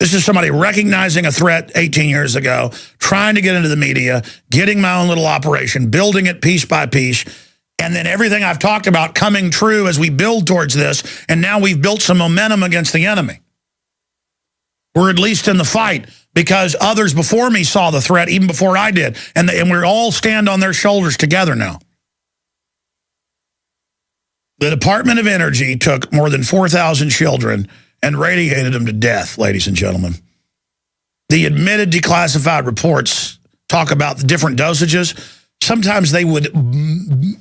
This is somebody recognizing a threat 18 years ago, trying to get into the media, getting my own little operation, building it piece by piece, and then everything I've talked about coming true as we build towards this, and now we've built some momentum against the enemy. We're at least in the fight because others before me saw the threat even before I did, and we all stand on their shoulders together now. The Department of Energy took more than 4,000 children and radiated them to death, ladies and gentlemen. The admitted declassified reports talk about the different dosages. Sometimes they would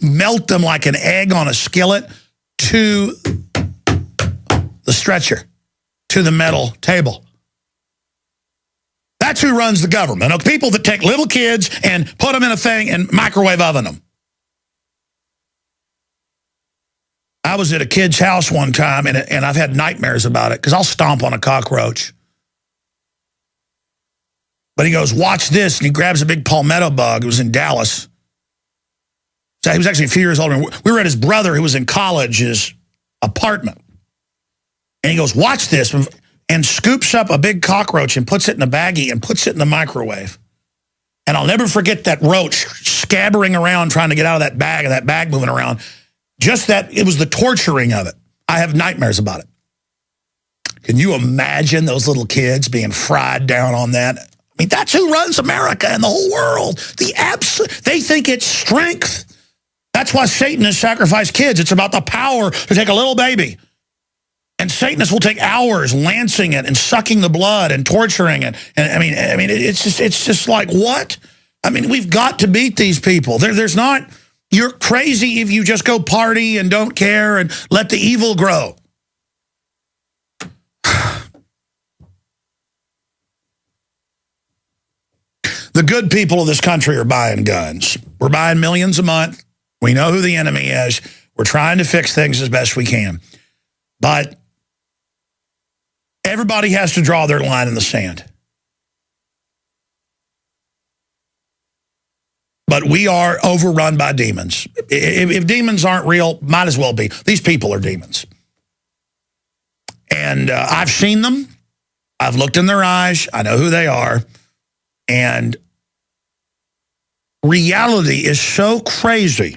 melt them like an egg on a skillet to the stretcher, to the metal table. That's who runs the government. People that take little kids and put them in a thing and microwave oven them. I was at a kid's house one time, and I've had nightmares about it because I'll stomp on a cockroach. But he goes, watch this, and he grabs a big palmetto bug. It was in Dallas. So he was actually a few years older. We were at his brother, who was in college's apartment. And he goes, watch this, and scoops up a big cockroach and puts it in a baggie and puts it in the microwave. And I'll never forget that roach scabbering around trying to get out of that bag, and that bag moving around. Just that, it was the torturing of it. I have nightmares about it. Can you imagine those little kids being fried down on that? I mean, that's who runs America and the whole world. They think it's strength. That's why Satanists sacrifice kids. It's about the power to take a little baby. And Satanists will take hours lancing it and sucking the blood and torturing it. And I mean, it's just like, what? I mean, we've got to beat these people. There's not... You're crazy if you just go party and don't care and let the evil grow. The good people of this country are buying guns. We're buying millions a month. We know who the enemy is. We're trying to fix things as best we can. But everybody has to draw their line in the sand. But we are overrun by demons. If demons aren't real, might as well be. These people are demons. And I've seen them. I've looked in their eyes. I know who they are. And reality is so crazy.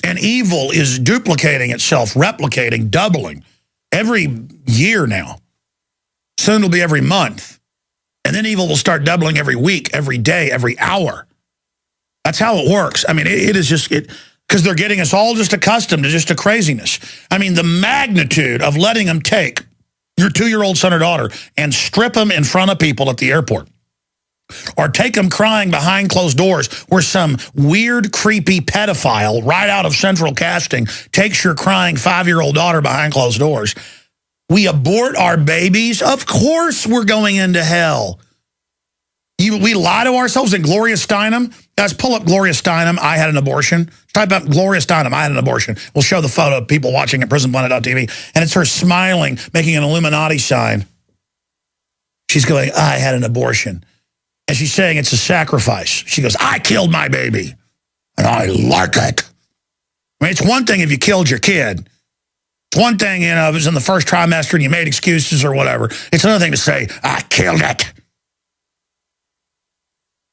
And evil is duplicating itself, replicating, doubling every year now. Soon it'll be every month. And then evil will start doubling every week, every day, every hour. That's how it works. I mean, it is just, because they're getting us all just accustomed to just a craziness. I mean, the magnitude of letting them take your 2-year-old son or daughter and strip them in front of people at the airport. Or take them crying behind closed doors where some weird, creepy pedophile right out of central casting takes your crying 5-year-old daughter behind closed doors. We abort our babies. Of course we're going into hell. We lie to ourselves. And Gloria Steinem, guys, pull up Gloria Steinem, I had an abortion. Type up Gloria Steinem, I had an abortion. We'll show the photo of people watching at prisonplanet.tv. And it's her smiling, making an Illuminati sign. She's going, I had an abortion. And she's saying it's a sacrifice. She goes, I killed my baby. And I like it. I mean, it's one thing if you killed your kid. It's one thing, you know, if it was in the first trimester and you made excuses or whatever. It's another thing to say, I killed it.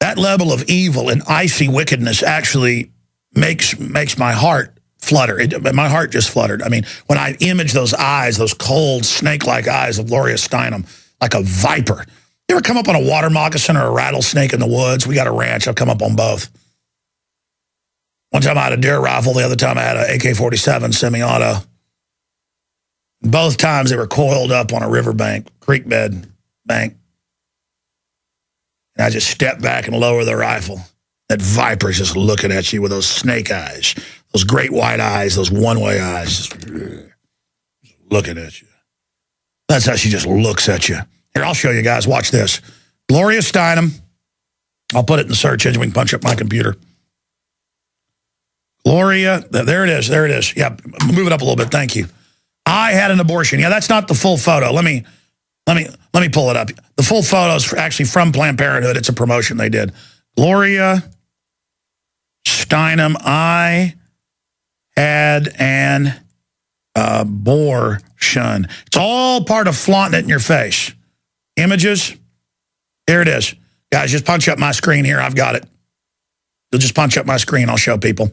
That level of evil and icy wickedness actually makes my heart flutter. My heart just fluttered. I mean, when I image those eyes, those cold, snake-like eyes of Gloria Steinem, like a viper. You ever come up on a water moccasin or a rattlesnake in the woods? We got a ranch. I've come up on both. One time I had a deer rifle. The other time I had an AK-47 semi-auto. Both times they were coiled up on a riverbank, creek bed bank. And I just stepped back and lowered the rifle. That viper's just looking at you with those snake eyes, those great white eyes, those one-way eyes, just looking at you. That's how she just looks at you. Here, I'll show you guys. Watch this. Gloria Steinem. I'll put it in the search engine. We can punch up my computer. Gloria, there it is. There it is. Yeah, move it up a little bit. Thank you. I had an abortion. Yeah, that's not the full photo. Let me pull it up. The full photo is actually from Planned Parenthood. It's a promotion they did. Gloria Steinem, I had an abortion. abortion. It's all part of flaunting it in your face. Images, here it is. Guys, just punch up my screen here. I've got it. You'll just punch up my screen. I'll show people.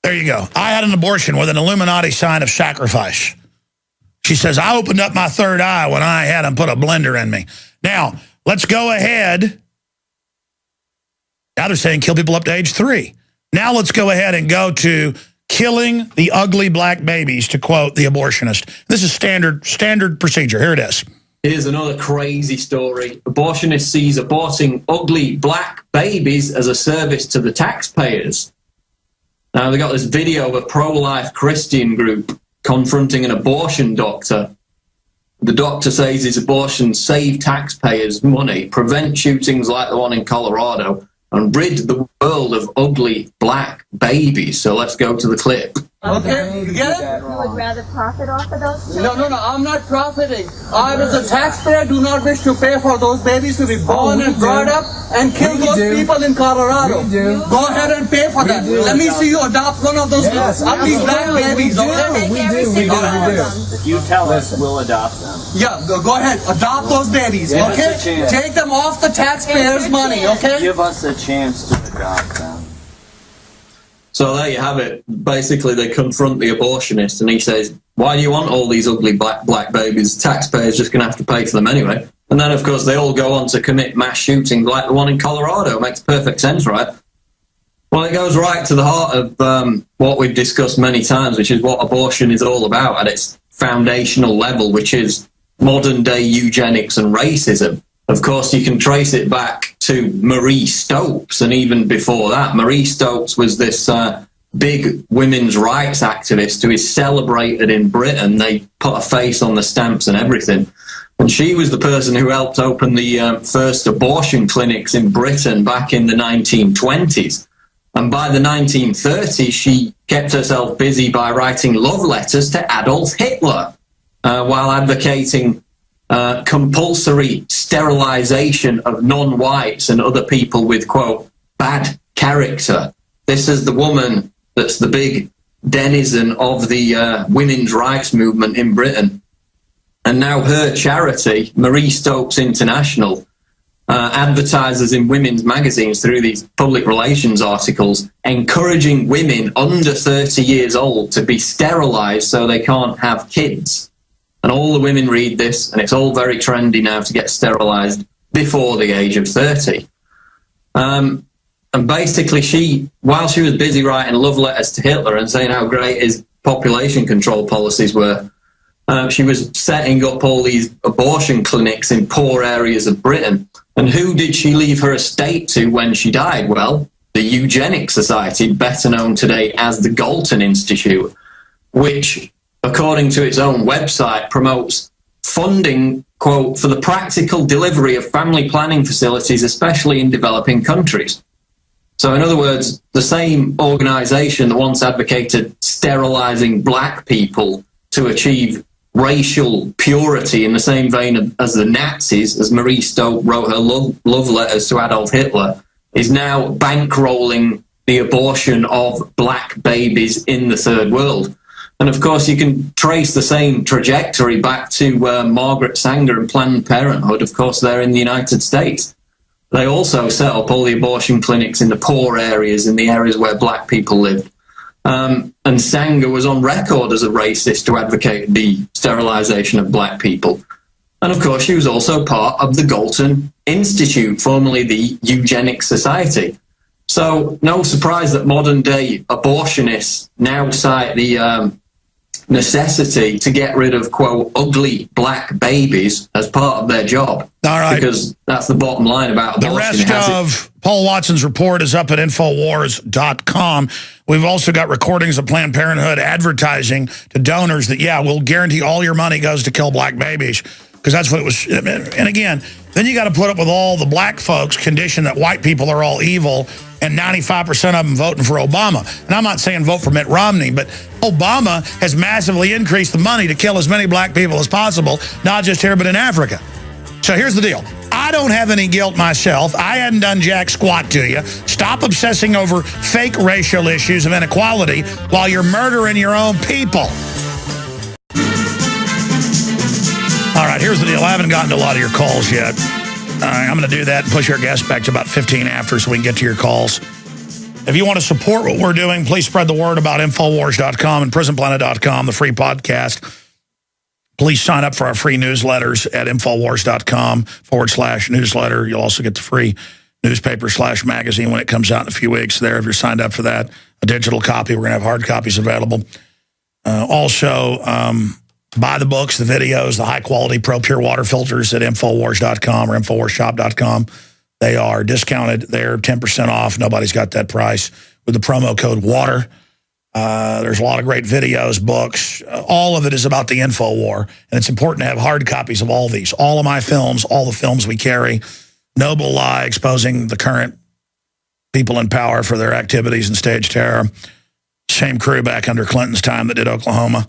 There you go. I had an abortion with an Illuminati sign of sacrifice. She says, I opened up my third eye when I had them put a blender in me. Now, let's go ahead. Now they're saying kill people up to age 3. Now let's go ahead and go to killing the ugly black babies, to quote the abortionist. This is standard procedure. Here it is. Here's another crazy story. Abortionist sees aborting ugly black babies as a service to the taxpayers. Now, they got this video of a pro-life Christian group confronting an abortion doctor. The doctor says his abortions save taxpayers money, prevent shootings like the one in Colorado, and rid the world of ugly black babies. So let's go to the clip. Okay, you get it? You would rather profit off of those children? No, I'm not profiting. I, as a taxpayer, do not wish to pay for those babies to be born and brought up and kill those people in Colorado. Go ahead and pay for that. Let me see you adopt one of those ugly black babies, okay? We do. If you tell us, we'll adopt them. Yeah, go ahead. Adopt those babies, Give us okay? a chance. Take them off the taxpayers' money, okay? Give us a chance to adopt them. So there you have it. Basically, they confront the abortionist, and he says, why do you want all these ugly black babies? Taxpayers just going to have to pay for them anyway. And then, of course, they all go on to commit mass shootings like the one in Colorado. Makes perfect sense, right? Well, it goes right to the heart of what we've discussed many times, which is what abortion is all about at its foundational level, which is modern-day eugenics and racism. Of course, you can trace it back to Marie Stopes, and even before that. Marie Stopes was this big women's rights activist who is celebrated in Britain. They put a face on the stamps and everything. And she was the person who helped open the first abortion clinics in Britain back in the 1920s. And by the 1930s, she kept herself busy by writing love letters to Adolf Hitler while advocating compulsory sterilization of non-whites and other people with, quote, bad character. This is the woman that's the big denizen of the women's rights movement in Britain. And now her charity, Marie Stopes International, advertises in women's magazines through these public relations articles, encouraging women under 30 years old to be sterilized so they can't have kids. And all the women read this, and it's all very trendy now to get sterilized before the age of 30. And basically, while she was busy writing love letters to Hitler and saying how great his population control policies were, she was setting up all these abortion clinics in poor areas of Britain. And who did she leave her estate to when she died? Well, the Eugenics Society, better known today as the Galton Institute, which, according to its own website, promotes funding, quote, for the practical delivery of family planning facilities, especially in developing countries. So in other words, the same organization that once advocated sterilizing black people to achieve racial purity in the same vein as the Nazis, as Marie Stopes wrote her love letters to Adolf Hitler, is now bankrolling the abortion of black babies in the third world. And of course, you can trace the same trajectory back to Margaret Sanger and Planned Parenthood. Of course, they're in the United States. They also set up all the abortion clinics in the poor areas, in the areas where black people lived. And Sanger was on record as a racist to advocate the sterilization of black people. And of course, she was also part of the Galton Institute, formerly the Eugenics Society. So no surprise that modern-day abortionists now cite the necessity to get rid of, quote, ugly black babies as part of their job. All right. Because that's the bottom line about abortion. The rest of Paul Watson's report is up at Infowars.com. We've also got recordings of Planned Parenthood advertising to donors that, yeah, we'll guarantee all your money goes to kill black babies. Because that's what it was. And again, then you got to put up with all the black folks' condition that white people are all evil, and 95% of them voting for Obama. And I'm not saying vote for Mitt Romney, but Obama has massively increased the money to kill as many black people as possible, not just here, but in Africa. So here's the deal. I don't have any guilt myself. I hadn't done jack squat to you. Stop obsessing over fake racial issues of inequality while you're murdering your own people. All right, here's the deal. I haven't gotten to a lot of your calls yet. I'm going to do that and push our guests back to about 15 after so we can get to your calls. If you want to support what we're doing, please spread the word about Infowars.com and Prisonplanet.com, the free podcast. Please sign up for our free newsletters at Infowars.com/newsletter. You'll also get the free newspaper/magazine when it comes out in a few weeks there if you're signed up for that. A digital copy. We're going to have hard copies available. Also, buy the books, the videos, the high-quality Pro Pure water filters at Infowars.com or InfoWarsShop.com. They are discounted. They're 10% off. Nobody's got that price with the promo code WATER. There's a lot of great videos, books. All of it is about the InfoWar. And it's important to have hard copies of all these. All of my films, all the films we carry. Noble Lie, exposing the current people in power for their activities and stage terror. Same crew back under Clinton's time that did Oklahoma.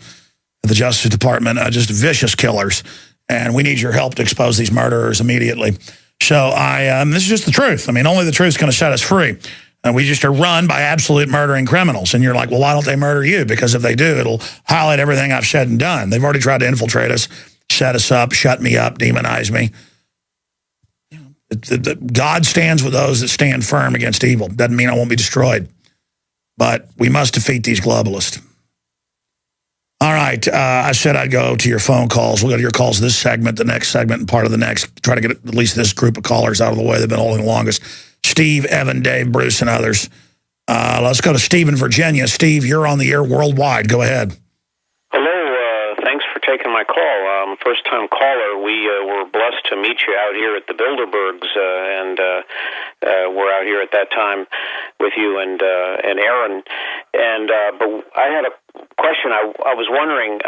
The Justice Department, just vicious killers. And we need your help to expose these murderers immediately. So this is just the truth. I mean, only the truth is going to set us free. And we just are run by absolute murdering criminals. And you're like, well, why don't they murder you? Because if they do, it'll highlight everything I've said and done. They've already tried to infiltrate us, set us up, shut me up, demonize me. God stands with those that stand firm against evil. Doesn't mean I won't be destroyed. But we must defeat these globalists. All right, I said I'd go to your phone calls. We'll go to your calls this segment, the next segment, and part of the next. Try to get at least this group of callers out of the way. They've been holding the longest. Steve, Evan, Dave, Bruce, and others. Let's go to Steve in Virginia. Steve, you're on the air worldwide. Go ahead. Hello. Thanks for taking my call. First-time caller. We were blessed to meet you out here at the Bilderbergs, and we're out here at that time with you and Aaron. But I had a question. I was wondering,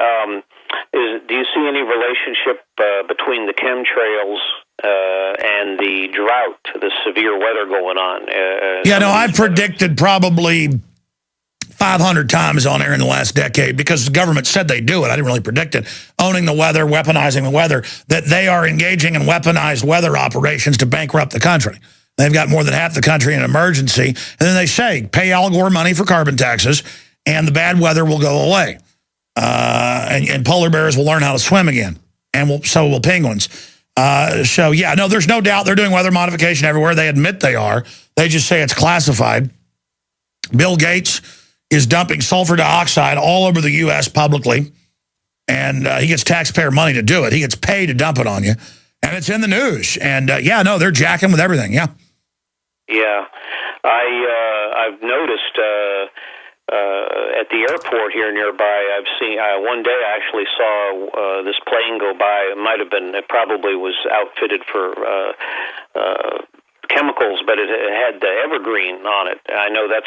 do you see any relationship between the chemtrails and the drought, the severe weather going on? I've predicted probably 500 times on air in the last decade because the government said they do it. I didn't really predict it. Owning the weather, weaponizing the weather, that they are engaging in weaponized weather operations to bankrupt the country. They've got more than half the country in emergency. And then they say, pay Al Gore money for carbon taxes, and the bad weather will go away. And polar bears will learn how to swim again. And so will penguins. There's no doubt they're doing weather modification everywhere. They admit they are. They just say it's classified. Bill Gates is dumping sulfur dioxide all over the U.S. publicly. And he gets taxpayer money to do it. He gets paid to dump it on you. And it's in the news. And, they're jacking with everything, yeah. Yeah. I've noticed at the airport here nearby, I've seen, one day I actually saw this plane go by. It probably was outfitted for chemicals, but it had the Evergreen on it. I know that's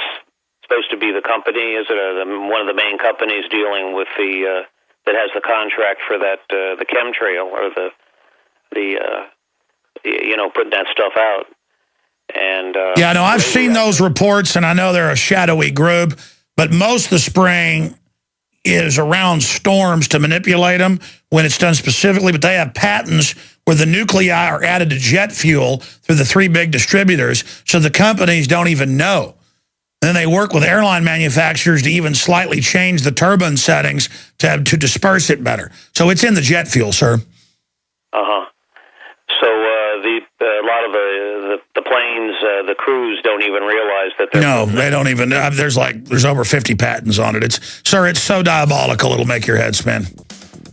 supposed to be the company. Is it one of the main companies dealing with that has the contract for that, the chemtrail or the putting that stuff out? And I've seen those reports, and I know they're a shadowy group, but most of the spraying is around storms to manipulate them when it's done specifically, but they have patents where the nuclei are added to jet fuel through the three big distributors, so the companies don't even know. And then they work with airline manufacturers to even slightly change the turbine settings to disperse it better. So it's in the jet fuel, sir. Uh-huh. So a lot of the planes, the crews don't even realize that they're... No, they don't even... There's over 50 patents on it. It's so diabolical, it'll make your head spin.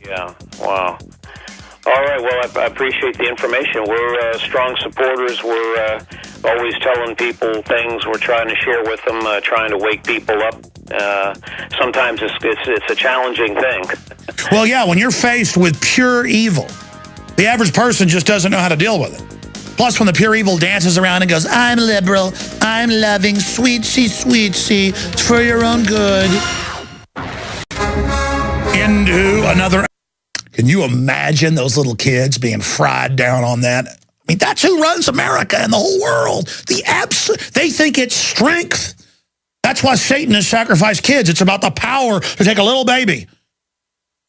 Yeah, wow. All right, well, I appreciate the information. We're strong supporters. We're always telling people things. We're trying to share with them, trying to wake people up. Sometimes it's a challenging thing. Well, yeah, when you're faced with pure evil, the average person just doesn't know how to deal with it. Plus, when the pure evil dances around and goes, I'm liberal, I'm loving, sweetsy, it's for your own good. Into another... Can you imagine those little kids being fried down on that? I mean, that's who runs America and the whole world. They think it's strength. That's why Satanists sacrifice kids. It's about the power to take a little baby.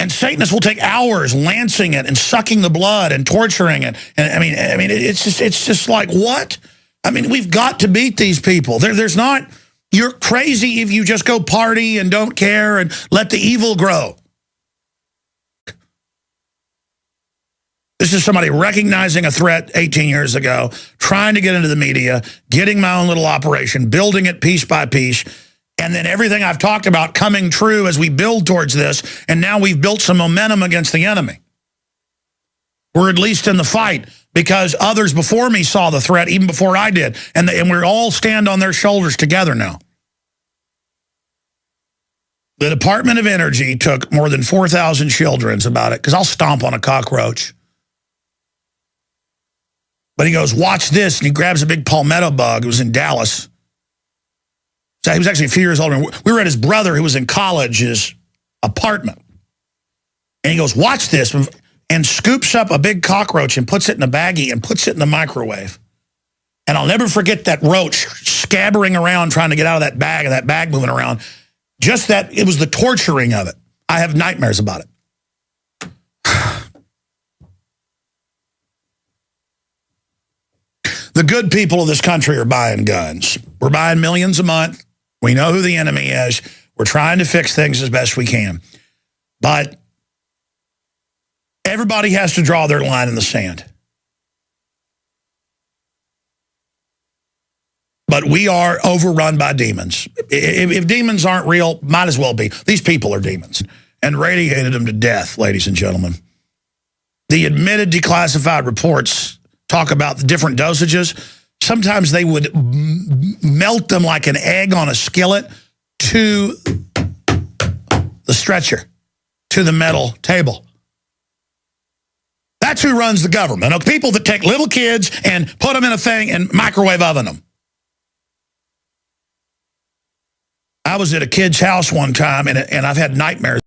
And Satanists will take hours lancing it and sucking the blood and torturing it. And I mean, it's just like, what? I mean, we've got to beat these people. There's not... You're crazy if you just go party and don't care and let the evil grow. This is somebody recognizing a threat 18 years ago, trying to get into the media, getting my own little operation, building it piece by piece, and then everything I've talked about coming true as we build towards this, and now we've built some momentum against the enemy. We're at least in the fight because others before me saw the threat even before I did, and we all stand on their shoulders together now. The Department of Energy took more than 4,000 children's about it, because I'll stomp on a cockroach. But he goes, watch this, and he grabs a big palmetto bug. It was in Dallas. So he was actually a few years older. We were at his brother, who was in college, his apartment. And he goes, watch this, and scoops up a big cockroach and puts it in a baggie and puts it in the microwave. And I'll never forget that roach scabbering around trying to get out of that bag, and that bag moving around. Just that, it was the torturing of it. I have nightmares about it. The good people of this country are buying guns. We're buying millions a month. We know who the enemy is. We're trying to fix things as best we can. But everybody has to draw their line in the sand. But we are overrun by demons. If demons aren't real, might as well be. These people are demons. And radiated them to death, ladies and gentlemen. The admitted declassified reports talk about the different dosages. Sometimes they would melt them like an egg on a skillet to the stretcher, to the metal table. That's who runs the government. People that take little kids and put them in a thing and microwave oven them. I was at a kid's house one time, and I've had nightmares.